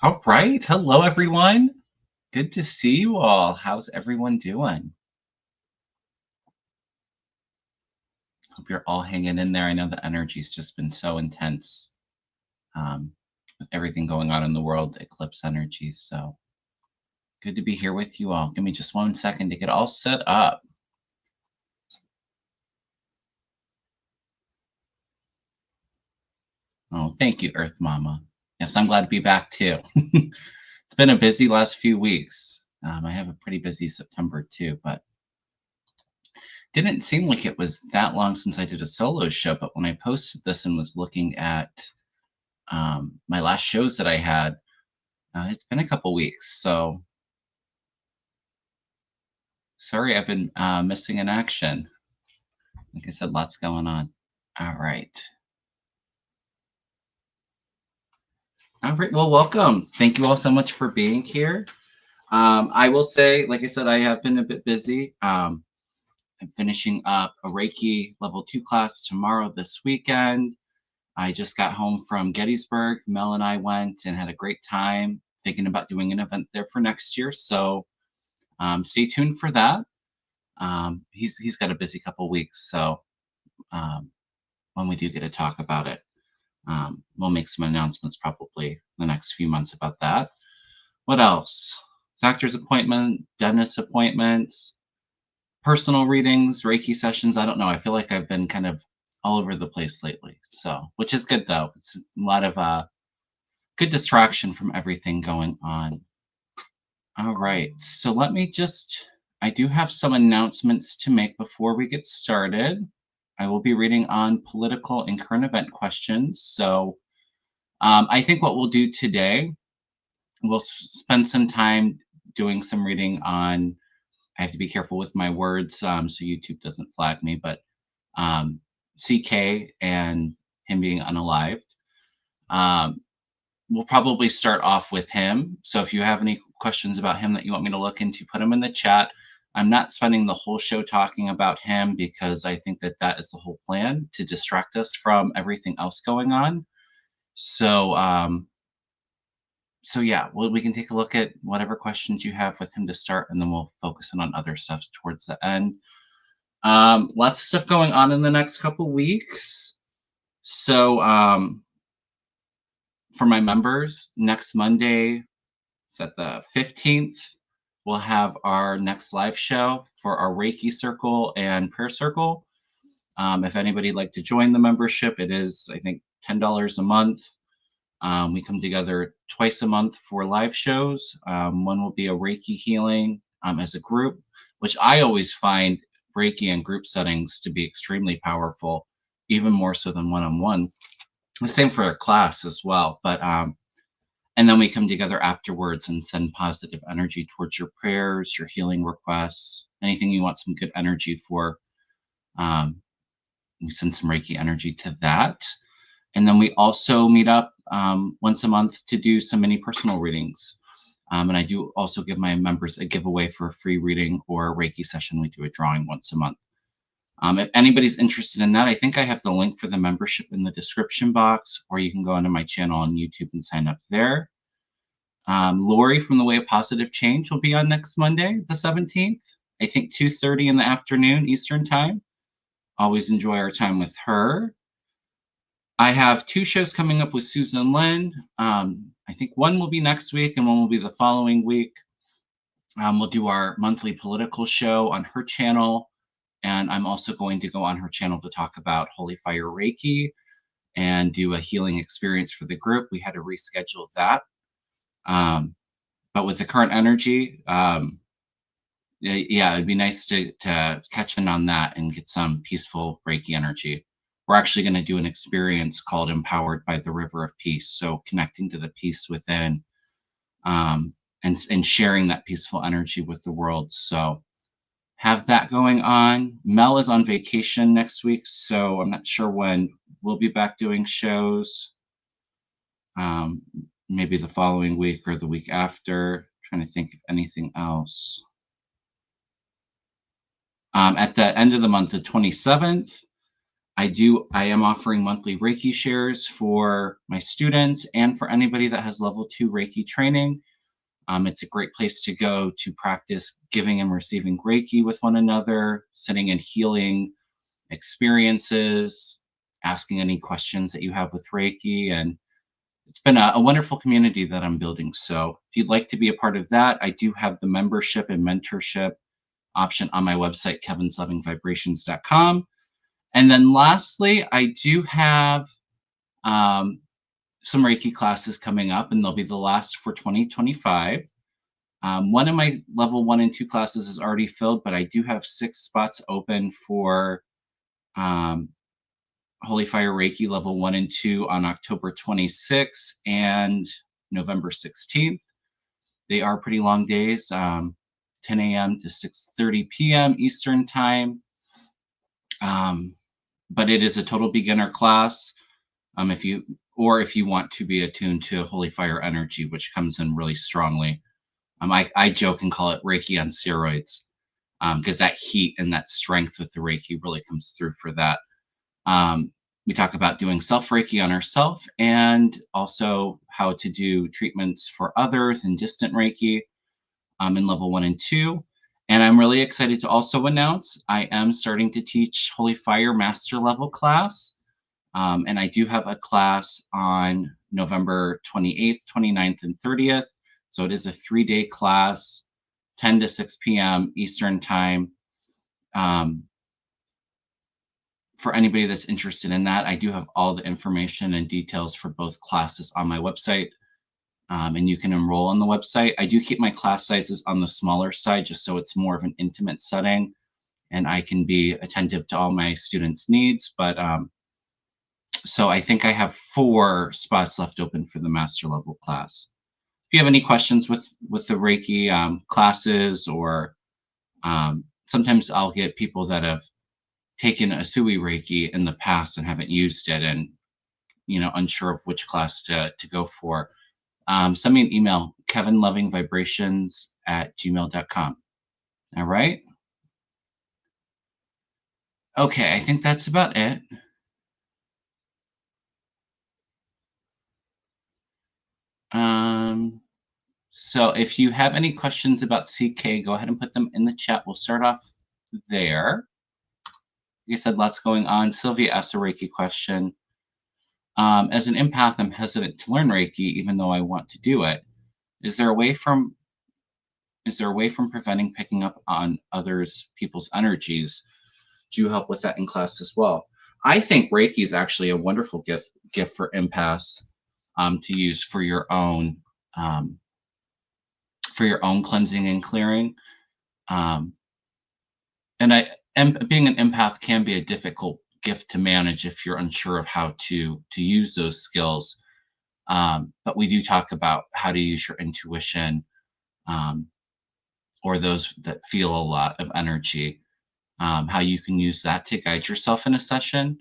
All right. Hello, everyone. Good to see you all. How's everyone doing? Hope you're all hanging in there. I know the energy's just been so intense um, with everything going on in the world, eclipse energies. So good to be here with you all. Give me just 1 second to get all set up. Oh, thank you, Earth Mama. Yes, I'm glad to be back too. It's been a busy last few weeks. I have a pretty busy September too, but didn't seem like it was that long since I did a solo show. But when I posted this and was looking at my last shows that I had, it's been a couple weeks. So sorry, I've been missing in action. Like I said, lots going on. All right. All right. Well, welcome. Thank you all so much for being here. I will say, like I said, I have been a bit busy. I'm finishing up a Reiki level 2 class tomorrow this weekend. I just got home from Gettysburg. Mel and I went and had a great time thinking about doing an event there for next year. So stay tuned for that. He's got a busy couple weeks, so um, when we do get to talk about it, we'll make some announcements probably the next few months about that. What else? Doctor's appointment, dentist appointments, personal readings, Reiki sessions. I don't know. I feel like I've been kind of all over the place lately. So, which is good though. It's a lot of good distraction from everything going on. All right. So I do have some announcements to make before we get started. I will be reading on political and current event questions. So I think what we'll do today, we'll spend some time doing some reading on. I have to be careful with my words so YouTube doesn't flag me, but um, CK and him being unalived. Um, we'll probably start off with him. So if you have any questions about him that you want me to look into, put them in the chat. I'm not spending the whole show talking about him because I think that that is the whole plan to distract us from everything else going on. So, yeah, we can take a look at whatever questions you have with him to start, and then we'll focus in on other stuff towards the end. Lots of stuff going on in the next couple weeks. So, for my members, next Monday, it's at the 15th, we'll have our next live show for our Reiki Circle and Prayer Circle. If anybody'd like to join the membership, it is, I think, $10 a month. We come together twice a month for live shows. One will be a Reiki healing as a group, which I always find Reiki in group settings to be extremely powerful, even more so than one-on-one. The same for a class as well. But and then we come together afterwards and send positive energy towards your prayers, your healing requests, anything you want some good energy for. We send some Reiki energy to that. And then we also meet up once a month to do some mini personal readings. And I do also give my members a giveaway for a free reading or a Reiki session. We do a drawing once a month. If anybody's interested in that, I think I have the link for the membership in the description box, or you can go onto my channel on YouTube and sign up there. Lori from The Way of Positive Change will be on next Monday, the 17th, I think 2:30 in the afternoon Eastern time. Always enjoy our time with her. I have 2 shows coming up with Susan Lynn. I think one will be next week and one will be the following week. We'll do our monthly political show on her channel. And I'm also going to go on her channel to talk about Holy Fire Reiki and do a healing experience for the group. We had to reschedule that. But with the current energy, yeah, it'd be nice to catch in on that and get some peaceful Reiki energy. We're actually going to do an experience called Empowered by the River of Peace. So connecting to the peace within and sharing that peaceful energy with the world. So have that going on. Mel is on vacation next week, so I'm not sure when we'll be back doing shows. Maybe the following week or the week after. Trying to think of anything else. At the end of the month, the 27th, I am offering monthly Reiki shares for my students and for anybody that has level 2 Reiki training. It's a great place to go to practice giving and receiving Reiki with one another, sitting in healing experiences, asking any questions that you have with Reiki. And it's been a wonderful community that I'm building. So if you'd like to be a part of that, I do have the membership and mentorship option on my website, kevinlovingvibrations.com. And then lastly, I do have um, some Reiki classes coming up, and they'll be the last for 2025. One of my level 1 and 2 classes is already filled, but I do have 6 spots open for um, Holy Fire Reiki level 1 and 2 on October 26th and November 16th. They are pretty long days, 10 a.m. to 6:30 p.m. Eastern Time. But it is a total beginner class. If you want to be attuned to Holy Fire energy, which comes in really strongly. I joke and call it Reiki on steroids, because that heat and that strength with the Reiki really comes through for that. We talk about doing self Reiki on ourselves and also how to do treatments for others in distant Reiki in level 1 and 2. And I'm really excited to also announce I am starting to teach Holy Fire Master Level class. And I do have a class on November 28th, 29th, and 30th. So it is a 3-day class, 10 to 6 p.m. Eastern Time. For anybody that's interested in that, I do have all the information and details for both classes on my website. And you can enroll on the website. I do keep my class sizes on the smaller side just so it's more of an intimate setting and I can be attentive to all my students' needs. But so I think I have 4 spots left open for the master level class. If you have any questions with the Reiki classes, or sometimes I'll get people that have taken a Sui Reiki in the past and haven't used it and unsure of which class to go for. Send me an email, kevinlovingvibrations@gmail.com. All right. Okay, I think that's about it. So if you have any questions about CK, go ahead and put them in the chat. We'll start off there. Like I said, lots going on. Sylvia asked a Reiki question. As an empath, I'm hesitant to learn Reiki, even though I want to do it. Is there a way from preventing picking up on others people's energies? Do you help with that in class as well? I think Reiki is actually a wonderful gift for empaths to use for your own cleansing and clearing. Um, and being an empath can be a difficult gift to manage if you're unsure of how to use those skills. But we do talk about how to use your intuition, or those that feel a lot of energy, how you can use that to guide yourself in a session.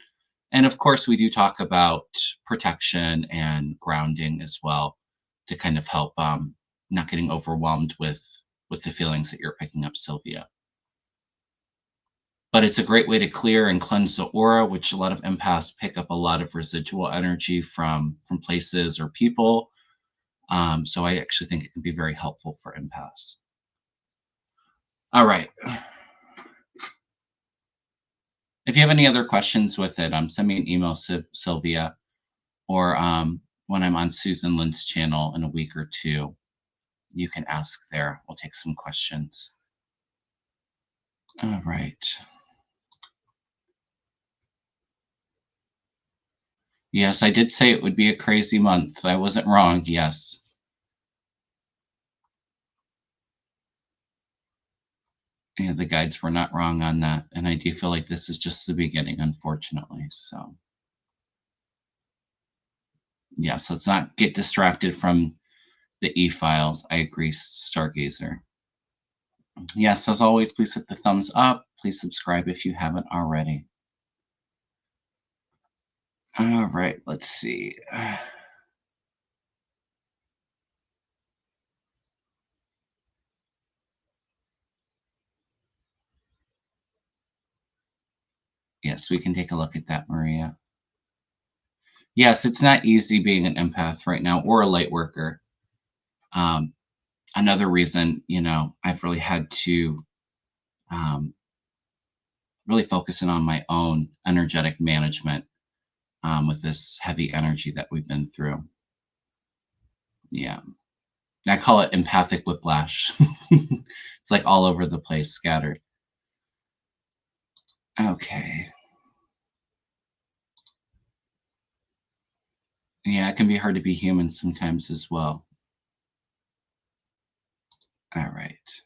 And of course, we do talk about protection and grounding as well to kind of help not getting overwhelmed with the feelings that you're picking up, Sylvia. But it's a great way to clear and cleanse the aura, which a lot of empaths pick up a lot of residual energy from places or people. So I actually think it can be very helpful for empaths. All right. If you have any other questions with it, send me an email, Sylvia, or when I'm on Susan Lynn's channel in a week or two, you can ask there. We'll take some questions. All right. Yes, I did say it would be a crazy month. I wasn't wrong. Yes. Yeah, the guides were not wrong on that. And I do feel like this is just the beginning, unfortunately. So, yes, let's not get distracted from the e-files. I agree, Stargazer. Yes, as always, please hit the thumbs up. Please subscribe if you haven't already. All right, let's see. Yes, we can take a look at that, Maria. Yes, it's not easy being an empath right now or a light worker. Um, Another reason, I've really had to um, really focus in on my own energetic management with this heavy energy that we've been through. Yeah. I call it empathic whiplash. It's like all over the place, scattered. Okay. Yeah, it can be hard to be human sometimes as well. All right.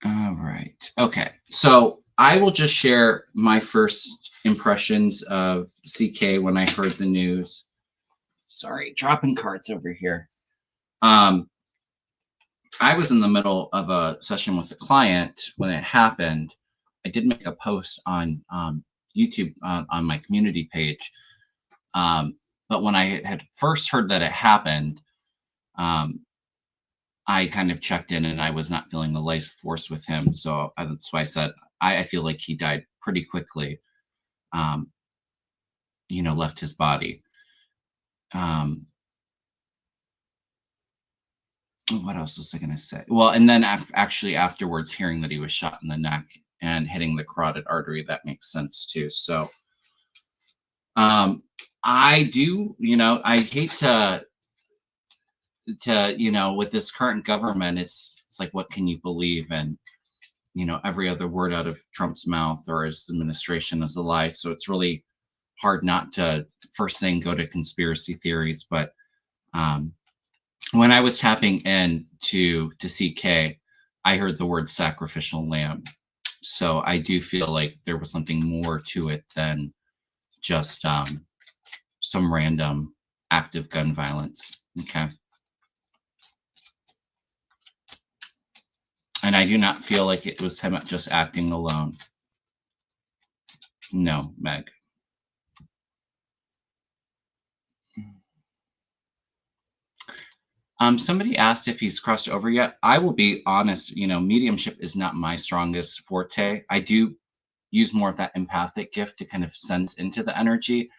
All right. Okay. So I will just share my first impressions of CK when I heard the news. Sorry, dropping cards over here. Um, I was in the middle of a session with a client when it happened. I did make a post on YouTube on my community page. But when I had first heard that it happened, um, I kind of checked in and I was not feeling the life force with him. So that's why I said I feel like he died pretty quickly, um, left his body. Um, what else was I going to say? Well, and then actually afterwards, hearing that he was shot in the neck and hitting the carotid artery, that makes sense too. So um, I do, I hate to with this current government, it's like, what can you believe? And every other word out of Trump's mouth or his administration is a lie. So it's really hard not to first thing go to conspiracy theories. But um, when I was tapping in to CK, I heard the word sacrificial lamb. So I do feel like there was something more to it than just some random act of gun violence. Okay. And I do not feel like it was him just acting alone. No, Meg. Somebody asked if he's crossed over yet. I will be honest, mediumship is not my strongest forte. I do use more of that empathic gift to kind of sense into the energy,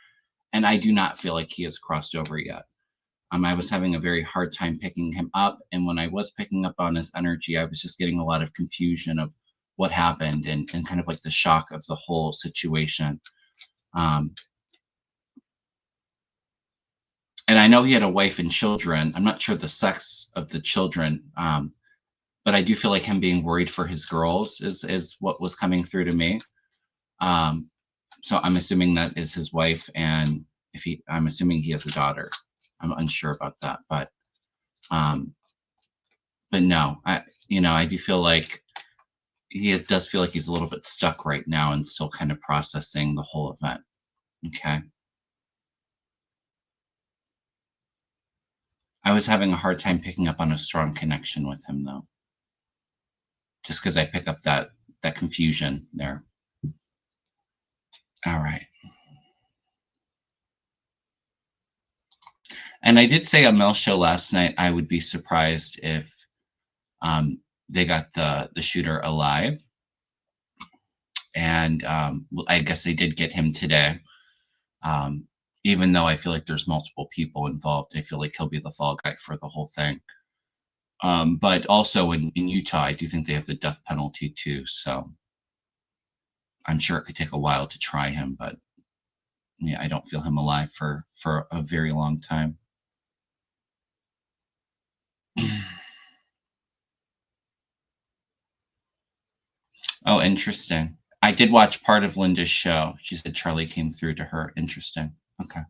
and I do not feel like he has crossed over yet. I was having a very hard time picking him up, and when I was picking up on his energy, I was just getting a lot of confusion of what happened and kind of like the shock of the whole situation. Um, and I know he had a wife and children. I'm not sure the sex of the children, but I do feel like him being worried for his girls is what was coming through to me. Um, so I'm assuming that is his wife, and I'm assuming he has a daughter. I'm unsure about that, um, but no, I do feel like does feel like he's a little bit stuck right now and still kind of processing the whole event. Okay. I was having a hard time picking up on a strong connection with him though, just because I pick up that confusion there. All right. And I did say on Mel's show last night, I would be surprised if they got the shooter alive. And I guess they did get him today. Um, Even though I feel like there's multiple people involved, I feel like he'll be the fall guy for the whole thing. But also in Utah, I do think they have the death penalty too. So I'm sure it could take a while to try him, but yeah, I don't feel him alive for a very long time. Oh, interesting. I did watch part of Linda's show. She said Charlie came through to her. Interesting. Okay.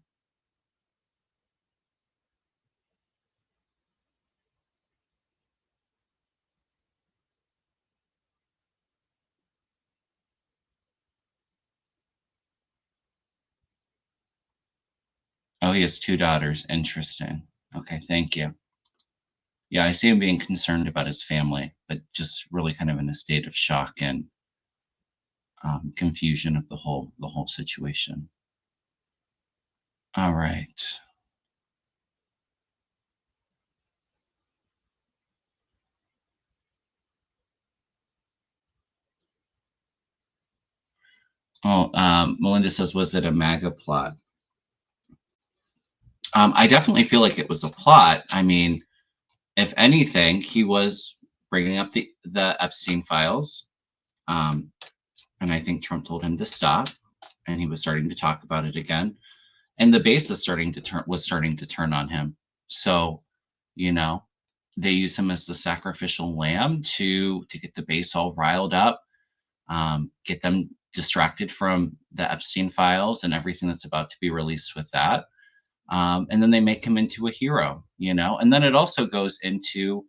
Oh, he has two daughters. Interesting. Okay, thank you. Yeah, I see him being concerned about his family, but just really kind of in a state of shock and confusion of the whole situation. All right. Oh, Melinda says, was it a MAGA plot? I definitely feel like it was a plot. I mean, if anything, he was bringing up the Epstein files, and I think Trump told him to stop, and he was starting to talk about it again, and the base is starting to turn on him. So, you know, they use him as the sacrificial lamb to get the base all riled up, get them distracted from the Epstein files and everything that's about to be released with that. And then they make him into a hero, and then it also goes into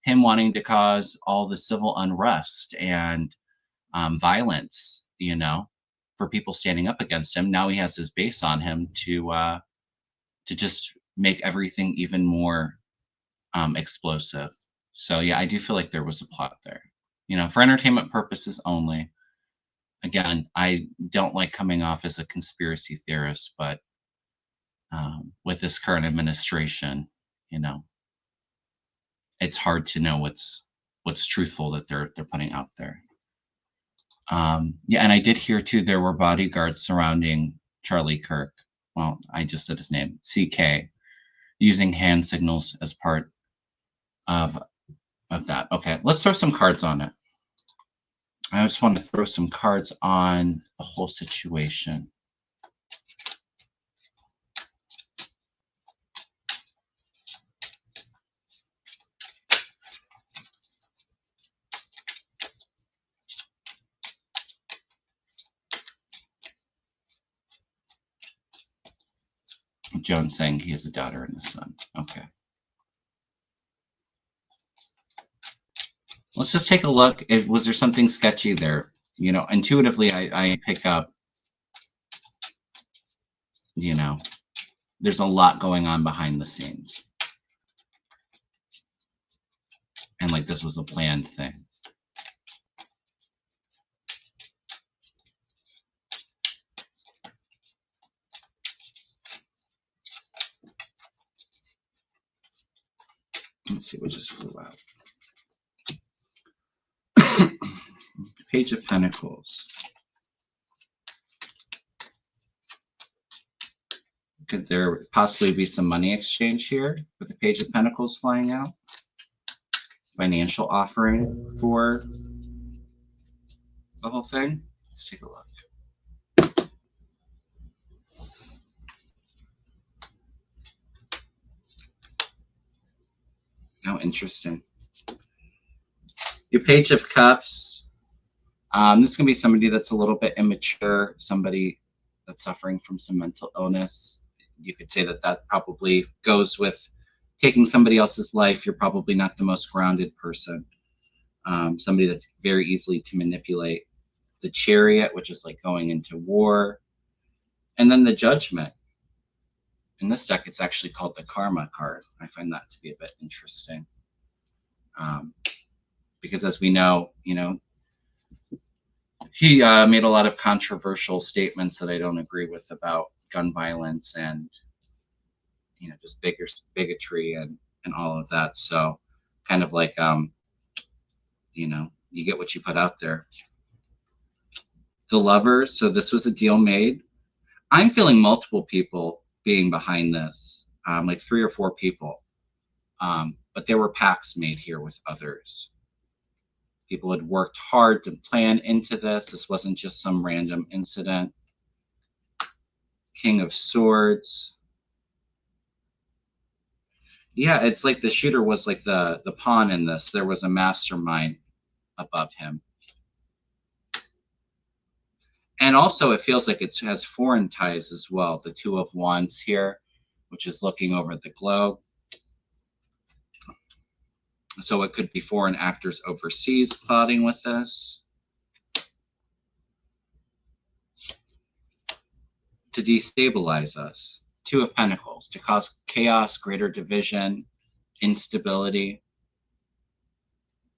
him wanting to cause all the civil unrest and violence, for people standing up against him. Now he has his base on him to just make everything even more explosive. So yeah, I do feel like there was a plot there, for entertainment purposes only. Again, I don't like coming off as a conspiracy theorist, but with this current administration, you know, it's hard to know what's truthful that they're putting out there. Yeah, and I did hear too there were bodyguards surrounding Charlie Kirk. Well, I just said his name, CK, using hand signals as part of that. Okay, let's throw some cards on it. I just want to throw some cards on the whole situation. Joan saying he has a daughter and a son. Okay. Let's just take a look. Was there something sketchy there? Intuitively, I pick up, there's a lot going on behind the scenes. And like this was a planned thing. Let's see what just flew out. Page of Pentacles. Could there possibly be some money exchange here with the Page of Pentacles flying out? Financial offering for the whole thing? Let's take a look. Oh, interesting. Your Page of Cups. This is going to be somebody that's a little bit immature, somebody that's suffering from some mental illness. You could say that probably goes with taking somebody else's life. You're probably not the most grounded person. Somebody that's very easily to manipulate. The Chariot, which is like going into war. And then the Judgment. In this deck, it's actually called the Karma card. I find that to be a bit interesting. Because as we know, he made a lot of controversial statements that I don't agree with about gun violence and, just bigotry and all of that. So kind of like, you get what you put out there. The Lovers. So this was a deal made. I'm feeling multiple people being behind this, like 3 or 4 people. But there were pacts made here with others. People had worked hard to plan into this. This wasn't just some random incident. King of Swords. Yeah, it's like the shooter was like the pawn in this. There was a mastermind above him. And also it feels like it has foreign ties as well. The Two of Wands here, which is looking over the globe. So it could be foreign actors overseas plotting with this. To destabilize us. Two of Pentacles, to cause chaos, greater division, instability.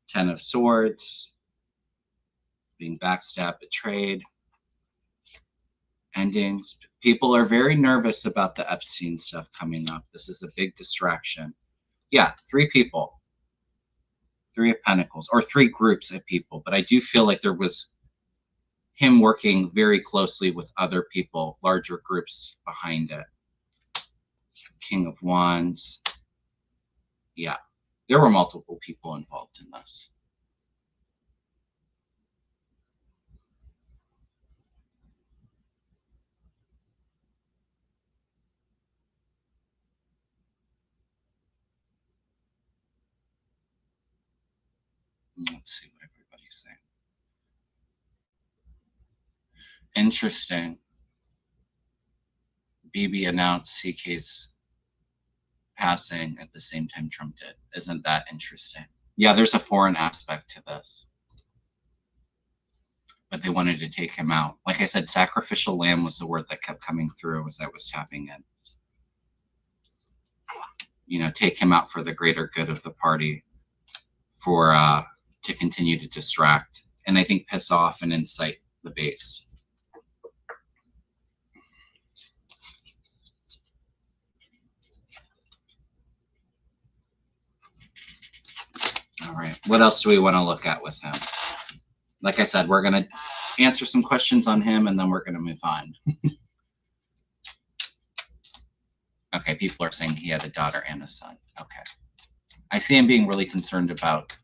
10 of Swords, being backstabbed, betrayed. Endings. People are very nervous about the Epstein stuff coming up. This is a big distraction. Yeah, 3 people. 3 of Pentacles, or 3 groups of people, but I do feel like there was him working very closely with other people, larger groups behind it. King of Wands. Yeah, there were multiple people involved in this. Let's see what everybody's saying. Interesting. BB announced CK's passing at the same time Trump did. Isn't that interesting? Yeah, there's a foreign aspect to this. But they wanted to take him out. Like I said, sacrificial lamb was the word that kept coming through as I was tapping in. You know, take him out for the greater good of the party, for to continue to distract, and I think piss off and incite the base. All right, what else do we want to look at with him? Like I said, we're going to answer some questions on him, and then we're going to move on. Okay, people are saying he had a daughter and a son. Okay. I see him being really concerned about,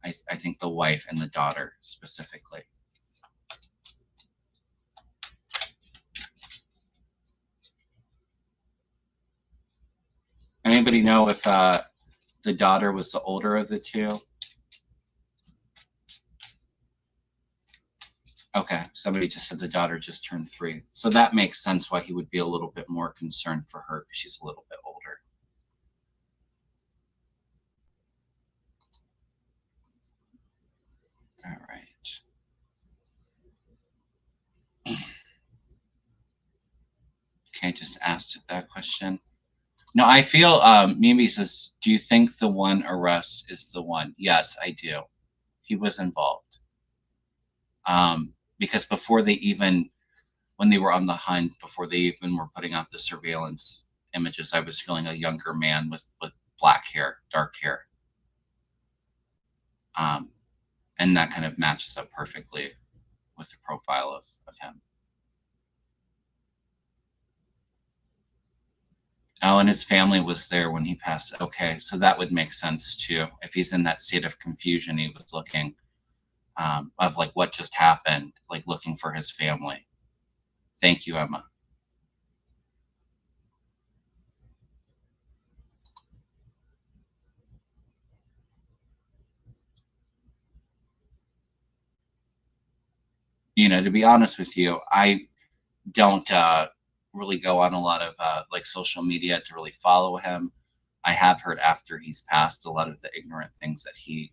I think, the wife and the daughter specifically. Anybody know if the daughter was the older of the two? Okay, somebody just said the daughter just turned 3. So that makes sense why he would be a little bit more concerned for her, because she's a little bit older. All right. Okay, just asked that question. No, I feel Mimi says, do you think the one arrest is the one? Yes, I do. He was involved. Because before they even, when they were on the hunt, before they even were putting out the surveillance images, I was feeling a younger man with black hair, dark hair. And that kind of matches up perfectly with the profile of him. Oh, and his family was there when he passed. Okay, so that would make sense too. If he's in that state of confusion, he was looking of like what just happened, like looking for his family. Thank you, Emma. You know, to be honest with you, I don't really go on a lot of like social media to really follow him. I have heard after he's passed a lot of the ignorant things that he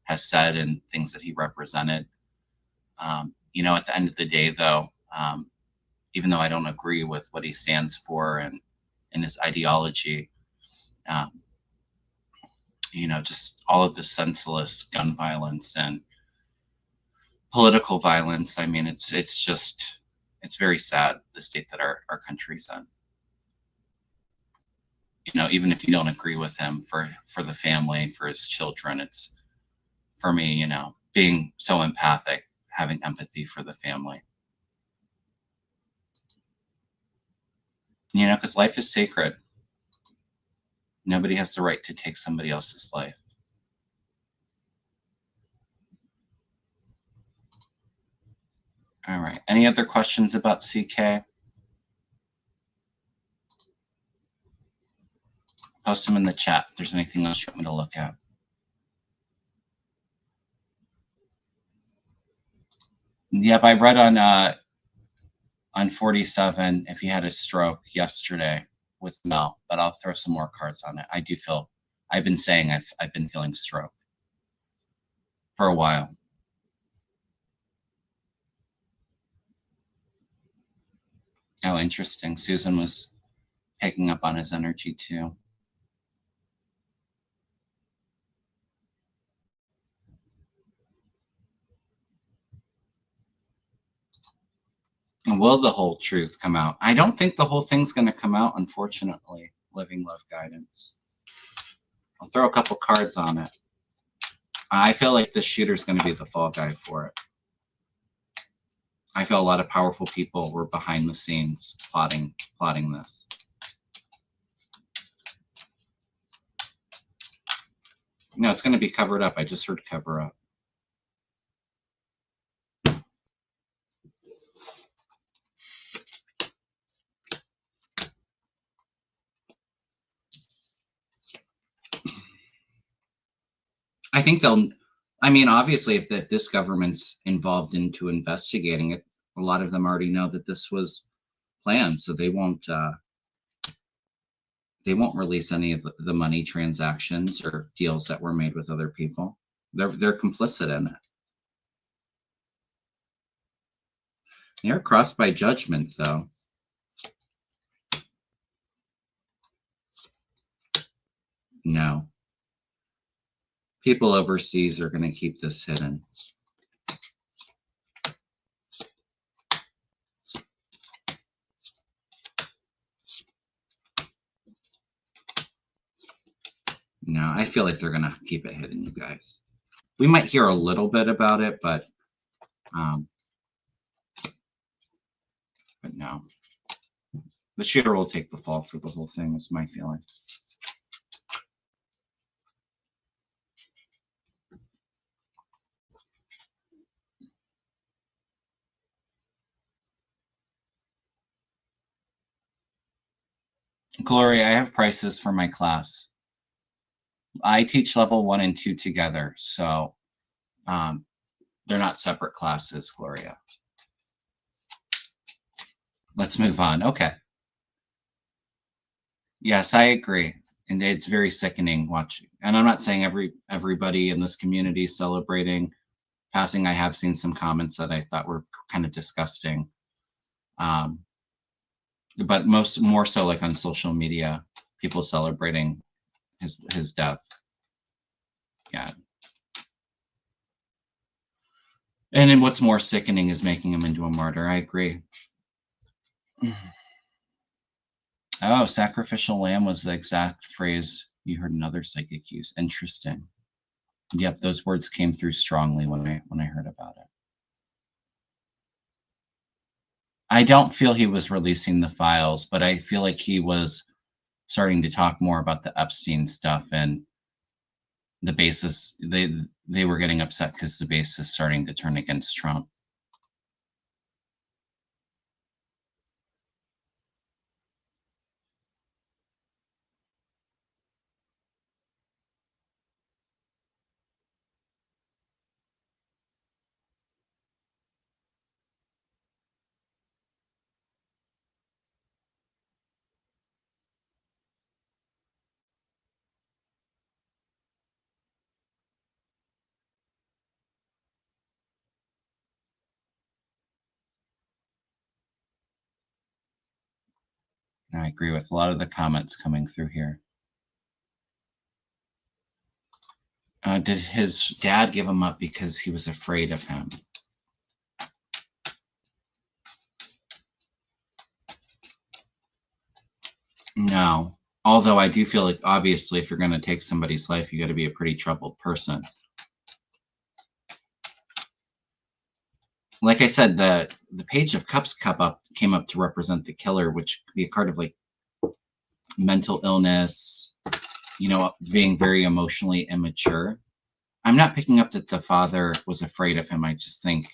has said and things that he represented. You know, at the end of the day, though, even though I don't agree with what he stands for and his ideology, you know, just all of the senseless gun violence and political violence. I mean, it's just, it's very sad, the state that our country's in. You know, even if you don't agree with him, for the family, for his children, it's, for me, you know, being so empathic, having empathy for the family. You know, because life is sacred. Nobody has the right to take somebody else's life. All right. Any other questions about CK? Post them in the chat if there's anything else you want me to look at. Yep, I read on 47 if he had a stroke yesterday with Mel, but I'll throw some more cards on it. I do feel, I've been saying I've been feeling stroke for a while. Oh, interesting. Susan was picking up on his energy too. And will the whole truth come out? I don't think the whole thing's going to come out, unfortunately. Living Love Guidance. I'll throw a couple cards on it. I feel like the shooter's going to be the fall guy for it. I feel a lot of powerful people were behind the scenes plotting this. No, it's going to be covered up. I just heard cover up. I think they'll, I mean, obviously, if this government's involved into investigating it, a lot of them already know that this was planned, so they won't release any of the money transactions or deals that were made with other people. They're complicit in it. They're crossed by judgment, though. No. People overseas are going to keep this hidden. No, I feel like they're going to keep it hidden, you guys. We might hear a little bit about it, but no. The shooter will take the fall for the whole thing, is my feeling. Gloria, I have prices for my class. I teach level 1 and 2 together, so they're not separate classes, Gloria. Let's move on. Okay. Yes, I agree. And it's very sickening watching. And I'm not saying everybody in this community is celebrating passing. I have seen some comments that I thought were kind of disgusting. But more so like on social media, people celebrating his death. Yeah. And then what's more sickening is making him into a martyr. I agree. Oh, sacrificial lamb was the exact phrase you heard another psychic use. Interesting. Yep, those words came through strongly when I heard about it. I don't feel he was releasing the files, but I feel like he was starting to talk more about the Epstein stuff, and the basis, they were getting upset because the base is starting to turn against Trump. And I agree with a lot of the comments coming through here. Did his dad give him up because he was afraid of him? No. Although I do feel like, obviously, if you're going to take somebody's life, you got to be a pretty troubled person. Like I said, the Page of Cups came up to represent the killer, which could be a card of like mental illness, being very emotionally immature. I'm not picking up that the father was afraid of him. I just think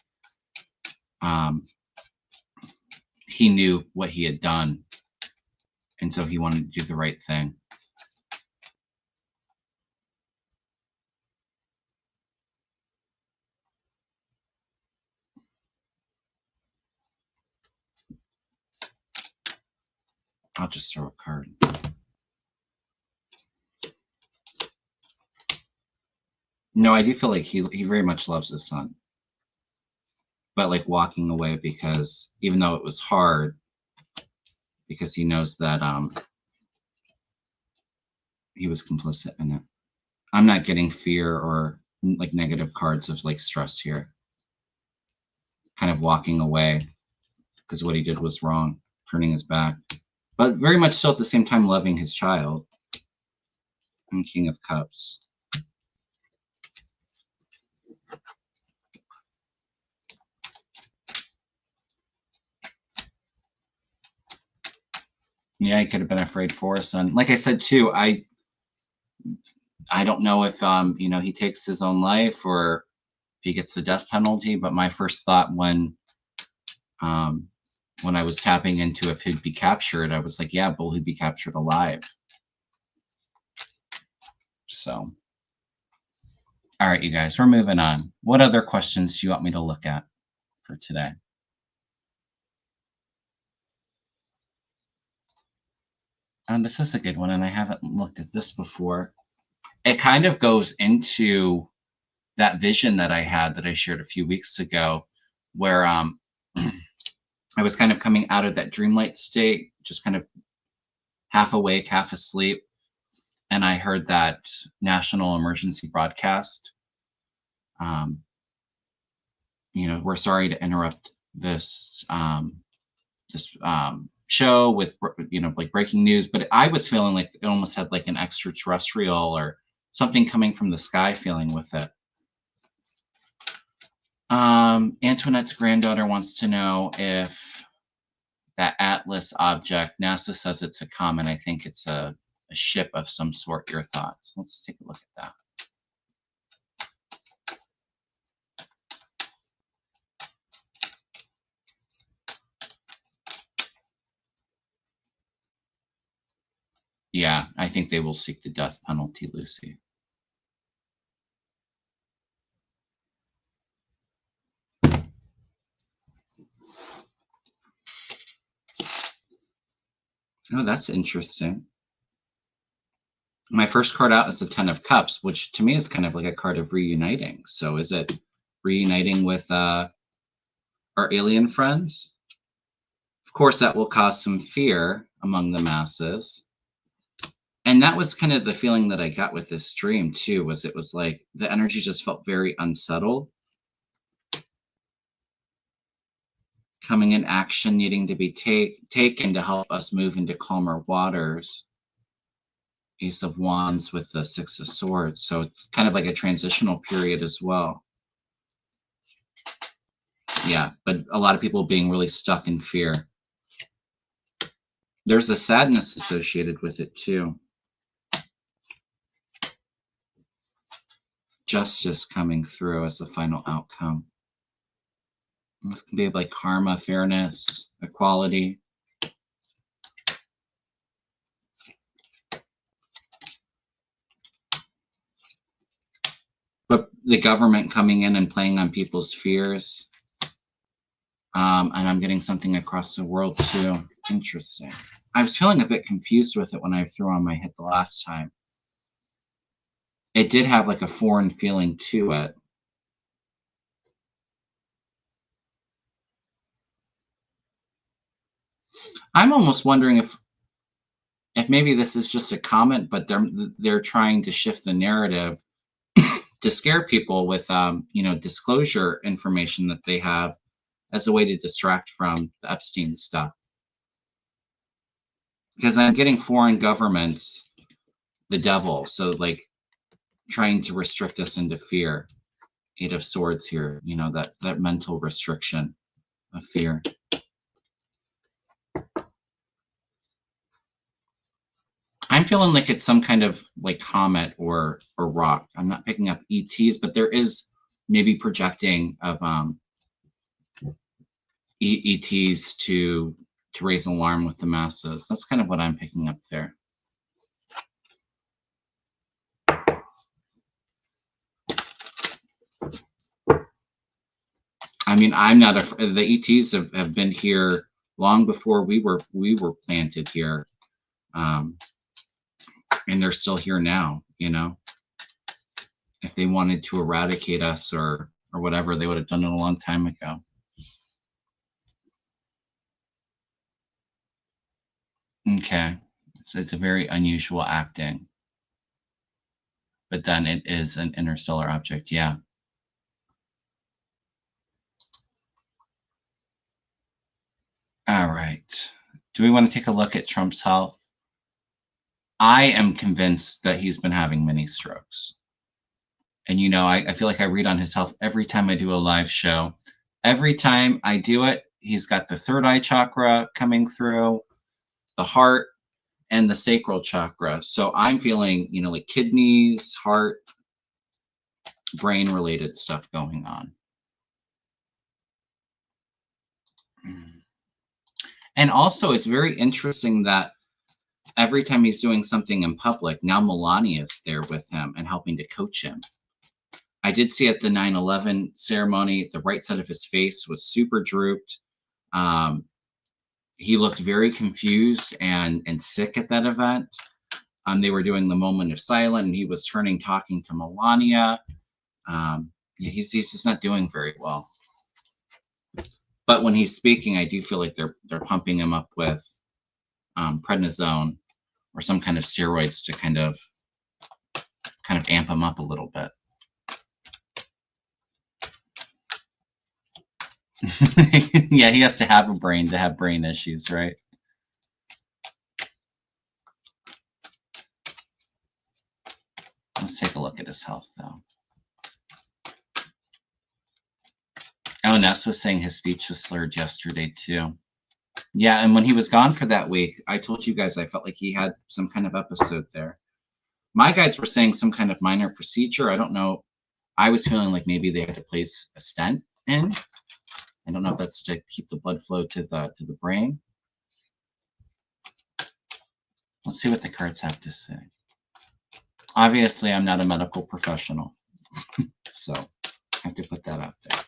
he knew what he had done, and so he wanted to do the right thing. I'll just throw a card. No, I do feel like he very much loves his son, but like walking away because even though it was hard, because he knows that he was complicit in it. I'm not getting fear or like negative cards of like stress here. Kind of walking away because what he did was wrong, turning his back, but very much still at the same time loving his child. And King of Cups. Yeah, he could have been afraid for his son. Like I said too, I don't know if he takes his own life or if he gets the death penalty, but my first thought when I was tapping into if he'd be captured, I was like, yeah, will he be captured alive? So, all right, you guys, we're moving on. What other questions do you want me to look at for today? This is a good one, and I haven't looked at this before. It kind of goes into that vision that I had that I shared a few weeks ago, where I was kind of coming out of that dreamlight state, just kind of half awake, half asleep, and I heard that national emergency broadcast. We're sorry to interrupt this show with like breaking news, but I was feeling like it almost had like an extraterrestrial or something coming from the sky feeling with it. Antoinette's granddaughter wants to know if that Atlas object, NASA says it's a comet. I think it's a ship of some sort. Your thoughts? Let's take a look at that. Yeah, I think they will seek the death penalty, Lucy. Oh, that's interesting. My first card out is the Ten of Cups, which to me is kind of like a card of reuniting. So is it reuniting with our alien friends? Of course, that will cause some fear among the masses. And that was kind of the feeling that I got with this dream too, was it was like the energy just felt very unsettled. Coming in action needing to be taken to help us move into calmer waters. Ace of Wands with the Six of Swords. So it's kind of like a transitional period as well. Yeah, but a lot of people being really stuck in fear. There's a sadness associated with it too. Justice coming through as the final outcome. It can be like karma, fairness, equality. But the government coming in and playing on people's fears. And I'm getting something across the world too. Interesting. I was feeling a bit confused with it when I threw on my hit the last time. It did have like a foreign feeling to it. I'm almost wondering if maybe this is just a comment, but they're trying to shift the narrative to scare people with disclosure information that they have as a way to distract from the Epstein stuff. Because I'm getting foreign governments, the devil, so like trying to restrict us into fear. Eight of Swords here, that mental restriction of fear. I'm feeling like it's some kind of like comet or rock. I'm not picking up ETs, but there is maybe projecting of ETs to raise alarm with the masses. That's kind of what I'm picking up there. I mean, I'm not the ETs have been here long before we were planted here, and they're still here now. If they wanted to eradicate us or whatever, they would have done it a long time ago. Okay, so it's a very unusual acting, but then it is an interstellar object. Yeah. All right. Do we want to take a look at Trump's health? I am convinced that he's been having many strokes. And, I feel like I read on his health every time I do a live show. Every time I do it, he's got the third eye chakra coming through, the heart and the sacral chakra. So I'm feeling, you know, like kidneys, heart, brain related stuff going on. And also, it's very interesting that every time he's doing something in public, now Melania is there with him and helping to coach him. I did see at the 9/11 ceremony, the right side of his face was super drooped. He looked very confused and sick at that event. They were doing the moment of silence, and he was turning, talking to Melania. Yeah, he's just not doing very well. But when he's speaking, I do feel like they're pumping him up with prednisone or some kind of steroids to kind of amp him up a little bit. Yeah, he has to have a brain to have brain issues, right? Let's take a look at his health, though. Oh, Ness was saying his speech was slurred yesterday, too. Yeah, and when he was gone for that week, I told you guys I felt like he had some kind of episode there. My guides were saying some kind of minor procedure. I don't know. I was feeling like maybe they had to place a stent in. I don't know if that's to keep the blood flow to the brain. Let's see what the cards have to say. Obviously, I'm not a medical professional, so I have to put that out there.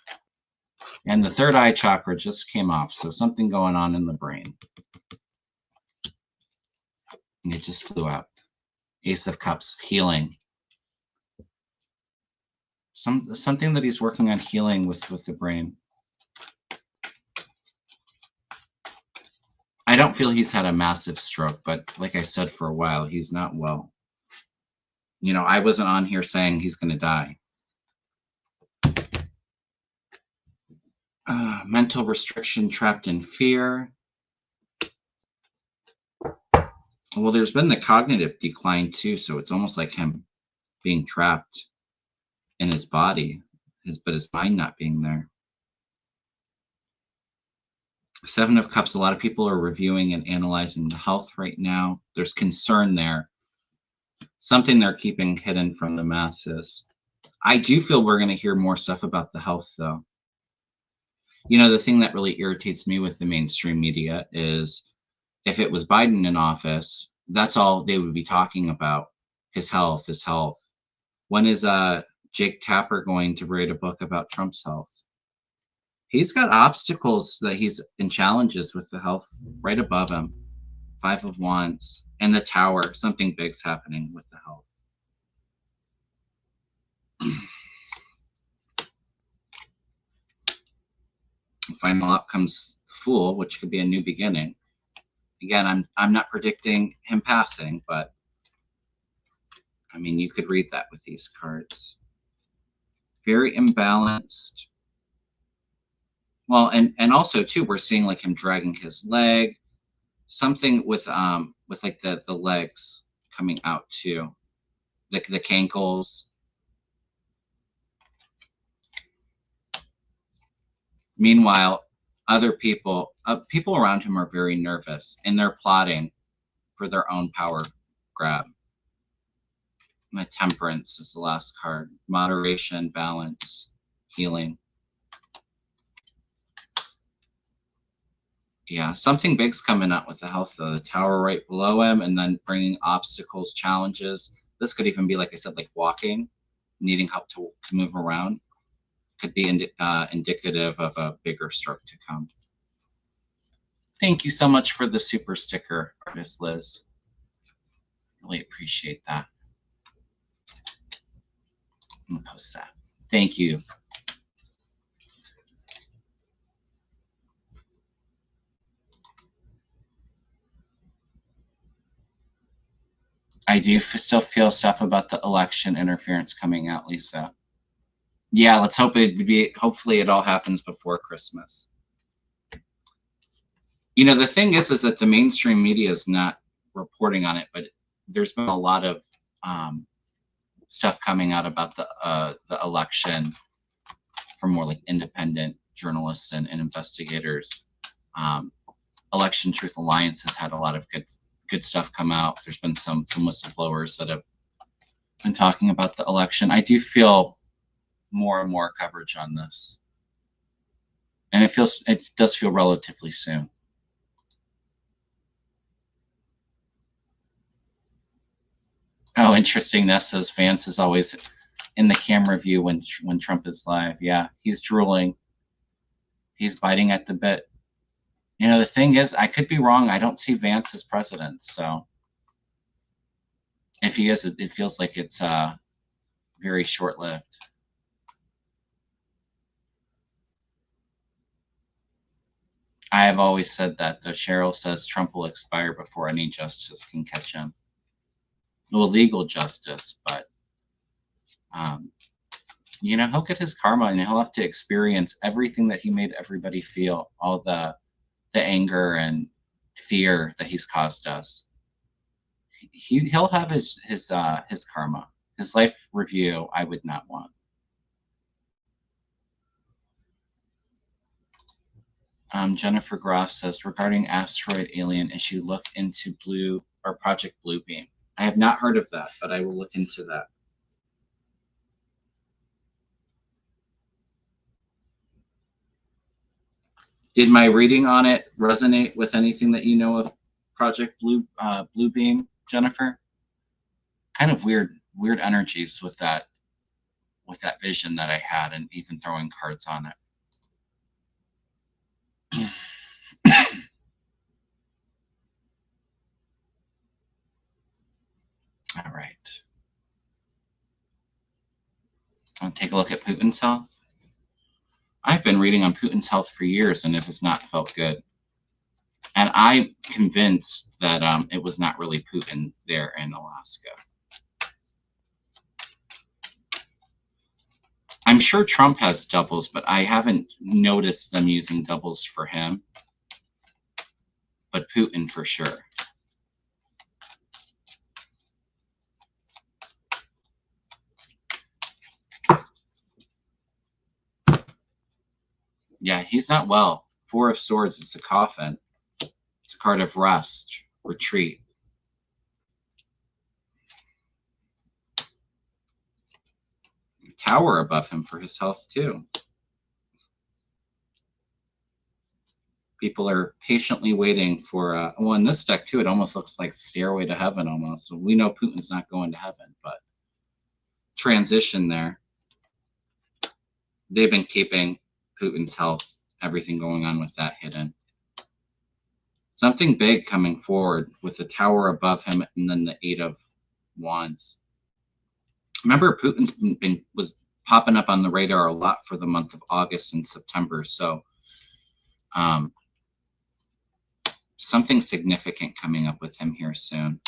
And the third eye chakra just came off, so something going on in the brain. And it just flew out. Ace of Cups, healing. Something that he's working on healing with the brain. I don't feel he's had a massive stroke, but like I said, for a while, he's not well. You know, I wasn't on here saying he's going to die. Mental restriction, trapped in fear. Well, there's been the cognitive decline too, so it's almost like him being trapped in his body, but his mind not being there. Seven of Cups, a lot of people are reviewing and analyzing the health right now. There's concern there. Something they're keeping hidden from the masses. I do feel we're going to hear more stuff about the health, though. You know, the thing that really irritates me with the mainstream media is if it was Biden in office, that's all they would be talking about, his health, his health. When is Jake Tapper going to write a book about Trump's health? He's got obstacles that he's in challenges with the health right above him. Five of Wands and the Tower. Something big's happening with the health. Final up comes the Fool, which could be a new beginning. Again, I'm not predicting him passing, but I mean, you could read that with these cards. Very imbalanced. Well, and also too, we're seeing like him dragging his leg, something with like the legs coming out too, the cankles. Meanwhile, other people around him are very nervous and they're plotting for their own power grab. My Temperance is the last card. Moderation, balance, healing. Yeah, something big's coming up with the health, though. The Tower right below him, and then bringing obstacles, challenges. This could even be, like I said, like walking, needing help to move around. Could be indicative of a bigger stroke to come. Thank you so much for the super sticker, Artist Liz. Really appreciate that. I'm gonna post that. Thank you. I do still feel stuff about the election interference coming out, Lisa. Yeah, let's hope hopefully it all happens before Christmas. You know, the thing is that the mainstream media is not reporting on it, but there's been a lot of stuff coming out about the election from more like independent journalists and investigators. Election Truth Alliance has had a lot of good good stuff come out. There's been some whistleblowers that have been talking about the election. I do feel more and more coverage on this, and it does feel relatively soon. Oh, interesting. That says Vance is always in the camera view when Trump is live. Yeah, he's drooling. He's biting at the bit. You know, the thing is, I could be wrong. I don't see Vance as president. So if he is, it feels like it's very short-lived. I have always said that, though. Cheryl says Trump will expire before any justice can catch him. Well, legal justice, but you know, he'll get his karma, and he'll have to experience everything that he made everybody feel, all the anger and fear that he's caused us. He'll have his karma. His life review, I would not want. Jennifer Gross says, regarding asteroid alien issue, look into Project Bluebeam. I have not heard of that, but I will look into that. Did my reading on it resonate with anything that you know of Project Bluebeam, Jennifer? Kind of weird energies with that vision that I had, and even throwing cards on it. All right. I'll take a look at Putin's health. I've been reading on Putin's health for years, and it has not felt good. And I'm convinced that it was not really Putin there in Alaska. I'm sure Trump has doubles, but I haven't noticed them using doubles for him. But Putin for sure. Yeah, he's not well. Four of Swords is a coffin. It's a card of rest, retreat. Tower above him for his health too. People are patiently waiting for, well, in this deck too, it almost looks like Stairway to Heaven almost. So we know Putin's not going to heaven, but transition there. They've been keeping Putin's health, everything going on with that hidden. Something big coming forward with the Tower above him, and then the Eight of Wands. Remember, Putin's was popping up on the radar a lot for the month of August and September. So something significant coming up with him here soon.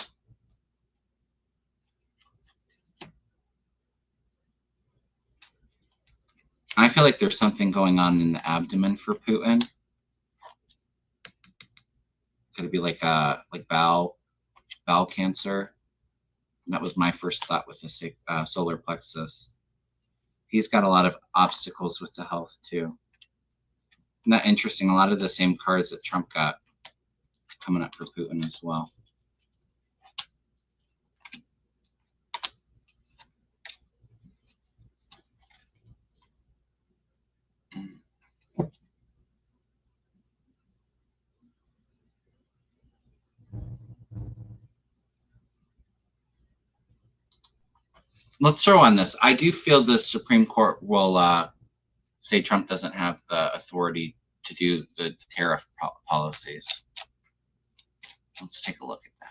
I feel like there's something going on in the abdomen for Putin. Could it be like bowel cancer? And that was my first thought with the solar plexus. He's got a lot of obstacles with the health too. Isn't that interesting? A lot of the same cards that Trump got coming up for Putin as well. Let's throw on this. I do feel the Supreme Court will say Trump doesn't have the authority to do the tariff policies. Let's take a look at that.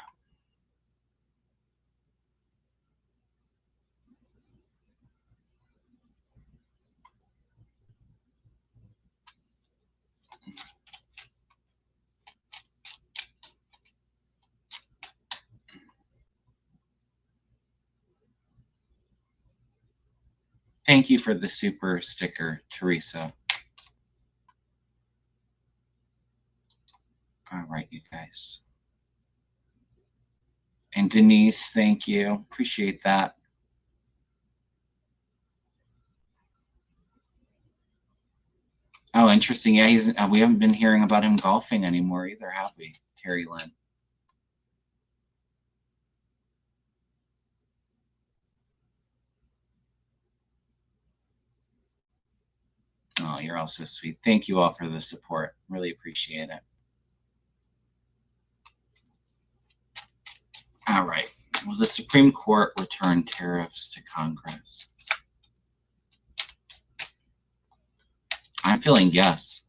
Thank you for the super sticker, Teresa. All right, you guys. And Denise, thank you. Appreciate that. Oh, interesting. Yeah, we haven't been hearing about him golfing anymore either, have we, Terry Lynn? Oh, you're all so sweet. Thank you all for the support. Really appreciate it. All right. Will the Supreme Court return tariffs to Congress? I'm feeling yes.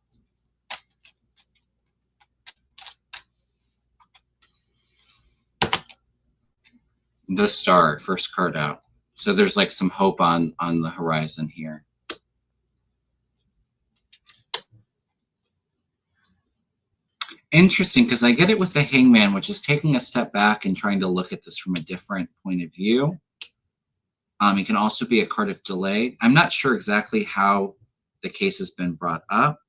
The star, first card out. So there's like some hope on the horizon here. Interesting, because I get it with the hangman, which is taking a step back and trying to look at this from a different point of view. It can also be a card of delay. I'm not sure exactly how the case has been brought up,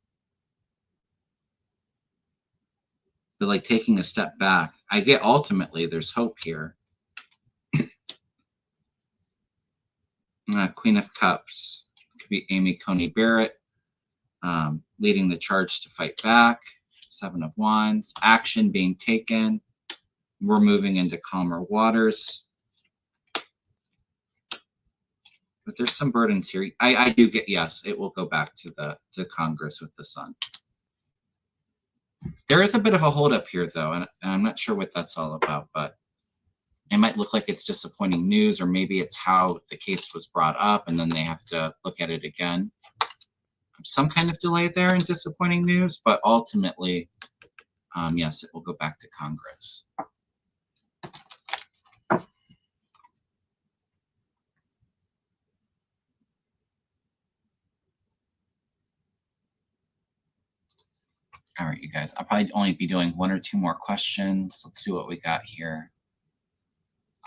but like taking a step back, I get ultimately there's hope here. Queen of Cups could be Amy Coney Barrett, leading the charge to fight back. Seven of Wands, action being taken. We're moving into calmer waters. But there's some burdens here. I do get, yes, it will go back to Congress with the Sun. There is a bit of a holdup here, though, and I'm not sure what that's all about, but it might look like it's disappointing news, or maybe it's how the case was brought up, and then they have to look at it again. Some kind of delay there in disappointing news, but ultimately, yes, it will go back to Congress. All right, you guys, I'll probably only be doing one or two more questions. Let's see what we got here.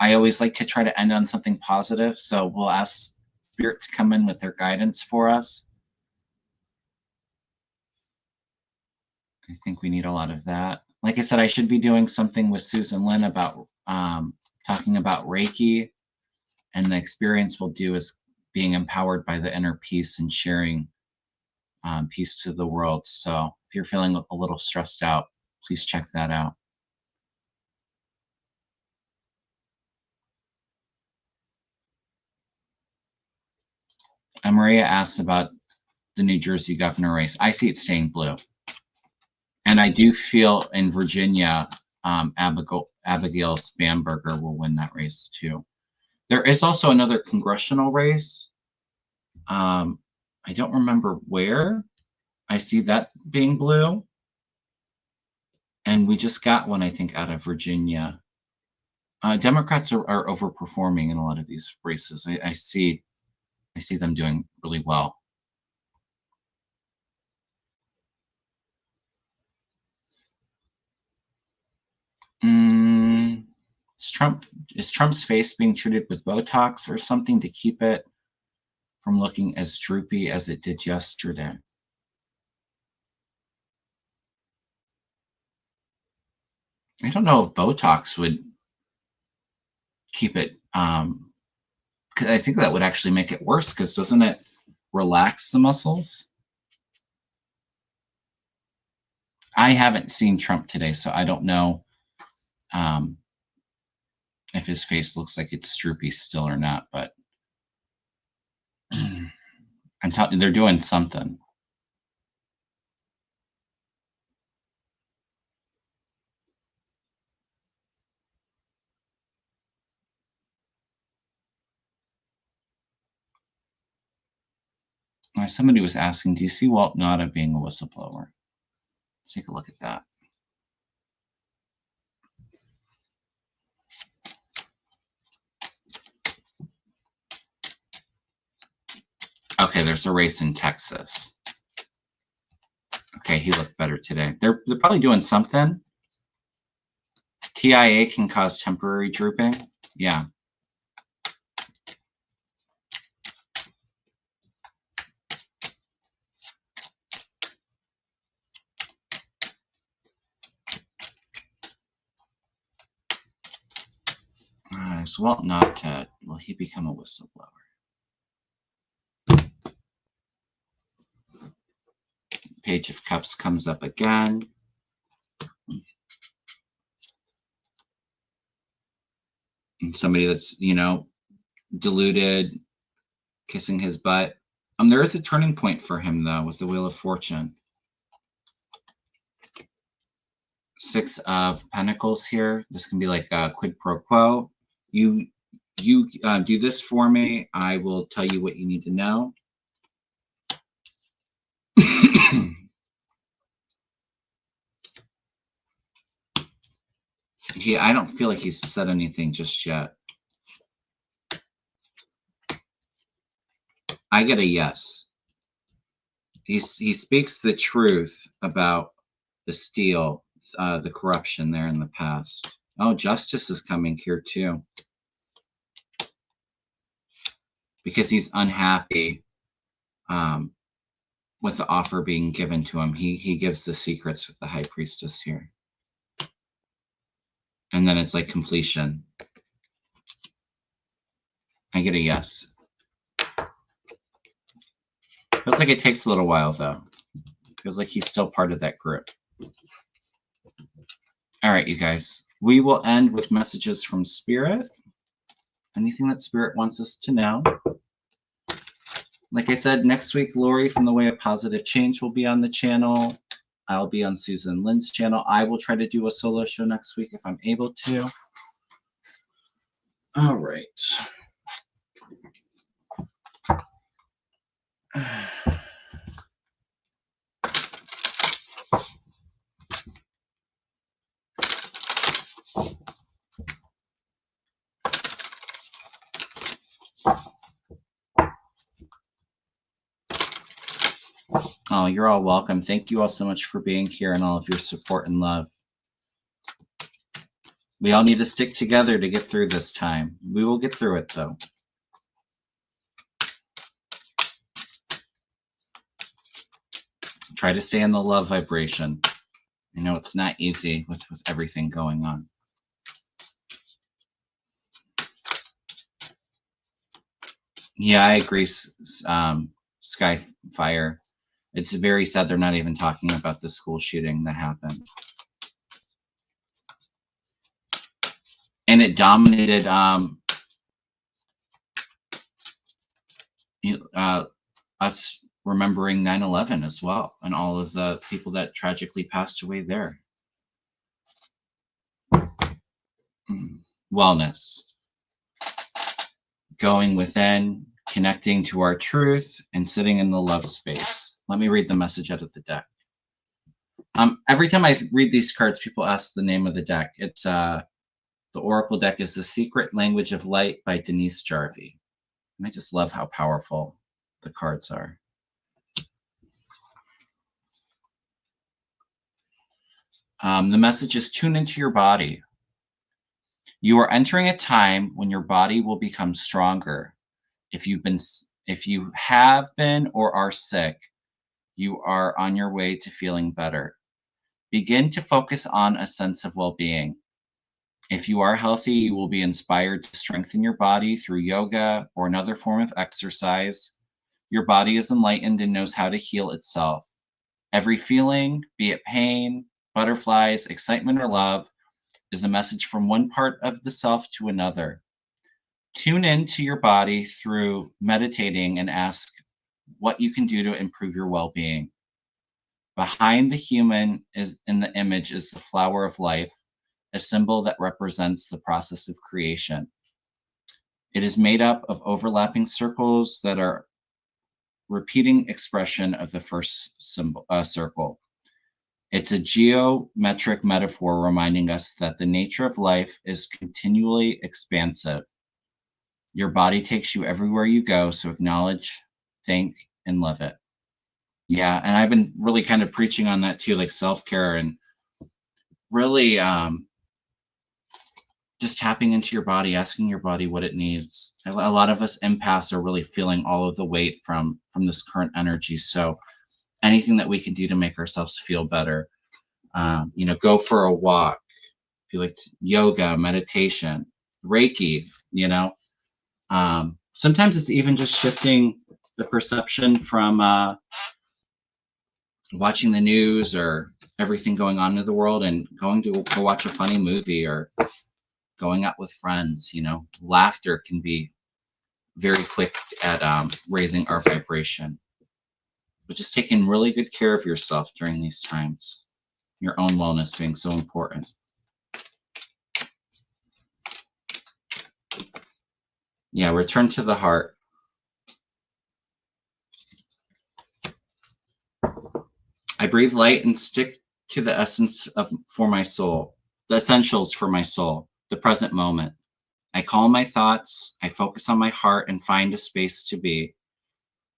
I always like to try to end on something positive, so we'll ask Spirit to come in with their guidance for us. I think we need a lot of that. Like I said, I should be doing something with Susan Lynn about talking about Reiki, and the experience we'll do is being empowered by the inner peace and sharing peace to the world. So if you're feeling a little stressed out, please check that out. And Maria asked about the New Jersey governor race. I see it staying blue. And I do feel in Virginia, Abigail Spanberger will win that race too. There is also another congressional race. I don't remember where. I see that being blue. And we just got one, I think, out of Virginia. Democrats are overperforming in a lot of these races. I see them doing really well. Is Trump's face being treated with Botox or something to keep it from looking as droopy as it did yesterday? I don't know if Botox would keep it. 'Cause I think that would actually make it worse, because doesn't it relax the muscles? I haven't seen Trump today, so I don't know if his face looks like it's droopy still or not, but I'm telling you, they're doing something. Somebody was asking, do you see Walt Nauta being a whistleblower? Let's take a look at that. Okay, there's a race in Texas. Okay, he looked better today. They're probably doing something. TIA can cause temporary drooping. Yeah. So Walt Nauta, will he become a whistleblower? Page of Cups comes up again. And somebody that's, deluded, kissing his butt. There is a turning point for him, though, with the Wheel of Fortune. 6 of Pentacles here. This can be like a quid pro quo. You do this for me. I will tell you what you need to know. I don't feel like he's said anything just yet. I get a yes. He speaks the truth about the steal, the corruption there in the past. Oh, justice is coming here too. Because he's unhappy with the offer being given to him. He gives the secrets with the High Priestess here. And then it's like completion. I get a yes. Feels like it takes a little while, though. Feels like he's still part of that group. All right, you guys. We will end with messages from Spirit. Anything that Spirit wants us to know. Like I said, next week, Lori from The Way of Positive Change will be on the channel. I'll be on Susan Lynn's channel. I will try to do a solo show next week if I'm able to. All right. Oh, you're all welcome. Thank you all so much for being here and all of your support and love. We all need to stick together to get through this time. We will get through it, though. Try to stay in the love vibration. I know it's not easy with everything going on. Yeah, I agree, Skyfire. It's very sad they're not even talking about the school shooting that happened. And it dominated us remembering 9/11 as well, and all of the people that tragically passed away there. Wellness. Going within, connecting to our truth, and sitting in the love space. Let me read the message out of the deck. Every time I read these cards, people ask the name of the deck. It's the Oracle deck is The Secret Language of Light by Denise Jarvie. And I just love how powerful the cards are. The message is tune into your body. You are entering a time when your body will become stronger. If you have been or are sick, you are on your way to feeling better. Begin to focus on a sense of well-being. If you are healthy, you will be inspired to strengthen your body through yoga or another form of exercise. Your body is enlightened and knows how to heal itself. Every feeling, be it pain, butterflies, excitement, or love, is a message from one part of the self to another. Tune into your body through meditating and ask what you can do to improve your well-being. Behind the human in the image is the flower of life, a symbol that represents the process of creation. It is made up of overlapping circles that are repeating expression of the first circle. It's a geometric metaphor reminding us that the nature of life is continually expansive. Your body takes you everywhere you go, so acknowledge, thank, and love it. Yeah, and I've been really kind of preaching on that too, like self-care and really just tapping into your body, asking your body what it needs. A lot of us empaths are really feeling all of the weight from this current energy. So anything that we can do to make ourselves feel better, go for a walk, if you like yoga, meditation, Reiki, sometimes it's even just shifting the perception from watching the news or everything going on in the world and going to go watch a funny movie or going out with friends. Laughter can be very quick at raising our vibration. But just taking really good care of yourself during these times. Your own wellness being so important. Yeah, return to the heart. I breathe light and stick to the essence for my soul, the essentials for my soul, the present moment. I calm my thoughts, I focus on my heart and find a space to be.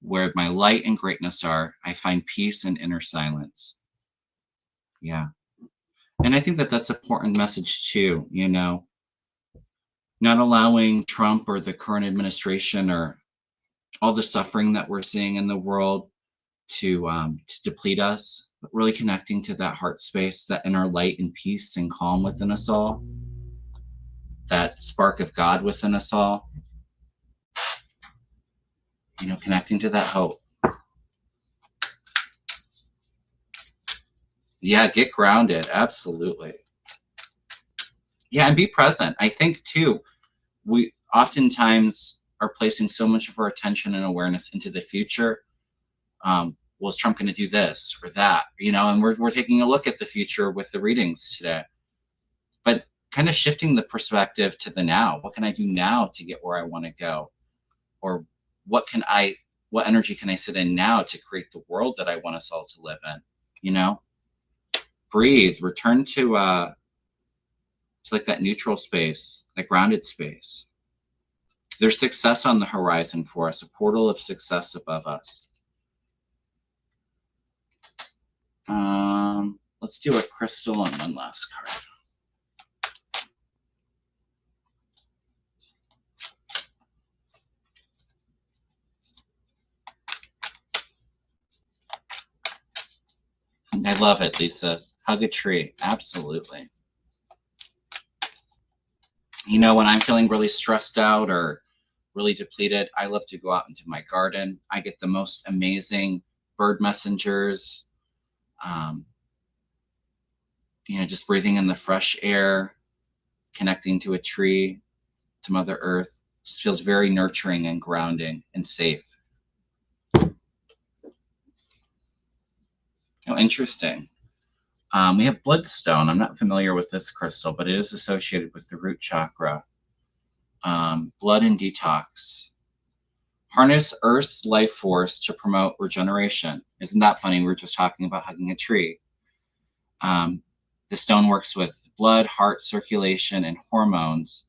Where my light and greatness are, I find peace and inner silence. Yeah. And I think that that's an important message too, you know, not allowing Trump or the current administration or all the suffering that we're seeing in the world to deplete us, but really connecting to that heart space, that inner light and peace and calm within us all, that spark of God within us all, you know, connecting to that hope. Yeah, get grounded. Absolutely. Yeah, and be present. I think too, we oftentimes are placing so much of our attention and awareness into the future. Well, is Trump going to do this or that? You know, and we're taking a look at the future with the readings today. But kind of shifting the perspective to the now. What can I do now to get where I want to go? Or what energy can I sit in now to create the world that I want us all to live in? You know, breathe, return to like that neutral space, that grounded space. There's success on the horizon for us, a portal of success above us. Let's do a crystal and one last card. I love it, Lisa. Hug a tree. Absolutely. You know, when I'm feeling really stressed out or really depleted, I love to go out into my garden. I get the most amazing bird messengers. You know, just breathing in the fresh air, connecting to a tree, to Mother Earth, just feels very nurturing and grounding and safe. Oh, interesting. We have bloodstone. I'm not familiar with this crystal, but it is associated with the root chakra. Blood and detox. Harness Earth's life force to promote regeneration. Isn't that funny? We were just talking about hugging a tree. The stone works with blood, heart circulation, and hormones.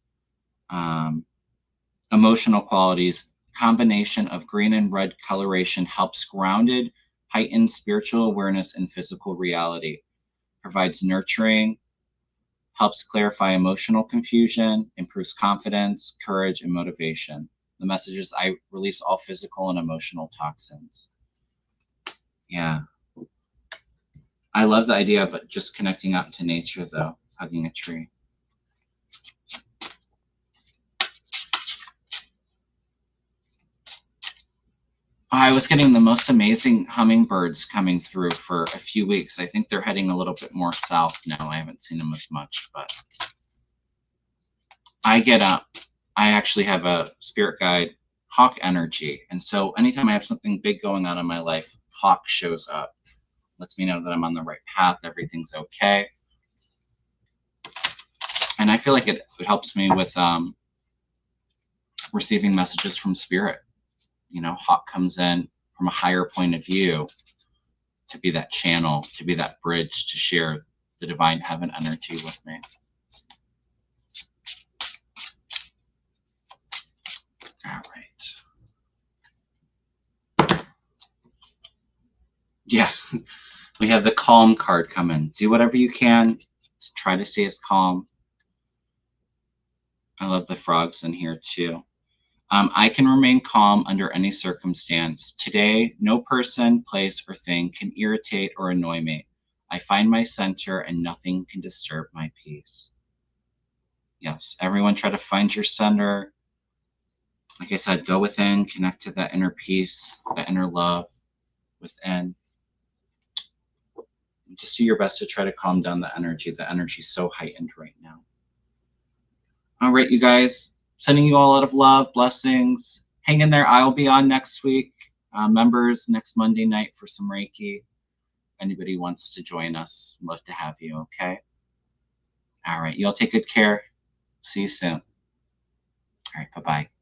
Emotional qualities. Combination of green and red coloration helps grounded, heightened spiritual awareness and physical reality. Provides nurturing, helps clarify emotional confusion, improves confidence, courage, and motivation. The message is I release all physical and emotional toxins. Yeah. I love the idea of just connecting out to nature, though, hugging a tree. I was getting the most amazing hummingbirds coming through for a few weeks. I think they're heading a little bit more south now. I haven't seen them as much, but I actually have a spirit guide, hawk energy. And so anytime I have something big going on in my life, hawk shows up. Lets me know that I'm on the right path, everything's okay. And I feel like it helps me with receiving messages from spirit. You know, hawk comes in from a higher point of view to be that channel, to be that bridge to share the divine heaven energy with me. All right. Yeah, we have the calm card coming. Do whatever you can. Just try to stay as calm. I love the frogs in here too. I can remain calm under any circumstance. Today, no person, place, or thing can irritate or annoy me. I find my center and nothing can disturb my peace. Yes, everyone try to find your center. Like I said, go within, connect to that inner peace, that inner love within. Just do your best to try to calm down the energy. The energy's so heightened right now. All right, you guys, sending you all a lot of love, blessings, hang in there. I'll be on next week. Members next Monday night for some Reiki. Anybody wants to join us, love to have you. Okay. All right. You all take good care. See you soon. All right. Bye-bye.